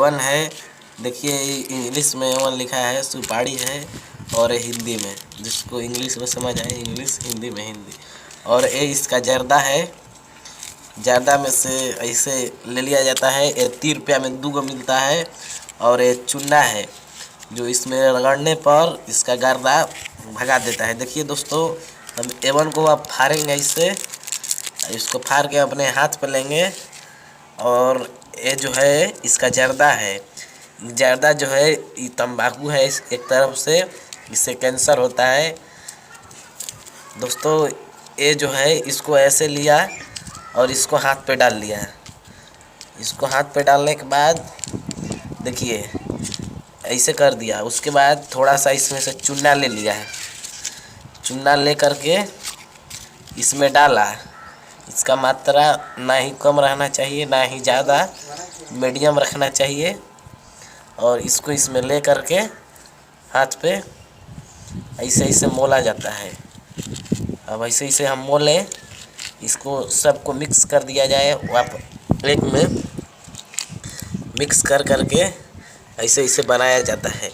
A1 है। देखिए English में A1 लिखा है, सुपारी है, और हिंदी में, जिसको इंग्लिश में समझ आए इंग्लिश, हिंदी में हिंदी। और ये इसका जर्दा है। जर्दा में से ऐसे ले लिया जाता है। ये 30 रुपया में 2 मिलता है। और ये चूना है जो इसमें रगड़ने पर इसका गर्दा भगा देता है। देखिए दोस्तों, हम A1 को अब फाड़ेंगे इससे। इसको फाड़ के अपने हाथ पे लेंगे। और ये जो है इसका जर्दा है। जर्दा जो है ये तंबाकू है एक तरफ से, इससे कैंसर होता है। दोस्तों ये जो है इसको ऐसे लिया और इसको हाथ पे डाल लिया। इसको हाथ पे डालने के बाद देखिए ऐसे कर दिया। उसके बाद थोड़ा सा इसमें से चूना ले लिया है। चूना ले करके इसमें डाला। इसका मात्रा ना ही कम रहना चाहिए ना ही ज़्यादा, मीडियम रखना चाहिए। और इसको इसमें ले करके हाथ पे ऐसे ऐसे मोला जाता है। अब ऐसे ऐसे हम मोले, इसको सबको मिक्स कर दिया जाए। एक में मिक्स कर करके ऐसे ऐसे बनाया जाता है।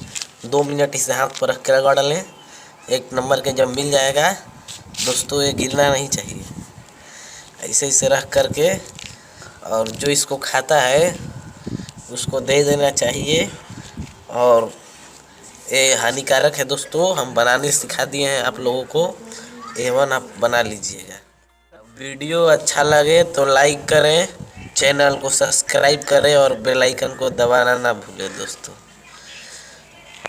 2 मिनट इसे हाथ पर रख कर रगड़ लें। एक नंबर के जब मिल जाएगा दोस्तों, ये गिरना नहीं चाहिए। ऐसे ऐसे रख करके, और जो इसको खाता है उसको दे देना चाहिए। और ये हानिकारक है दोस्तों, हम बनाने सिखा दिए हैं आप लोगों को। A1 आप बना लीजिएगा। वीडियो अच्छा लगे तो लाइक करें, चैनल को सब्सक्राइब करें और बेल आइकन को दबाना ना भूलें दोस्तों।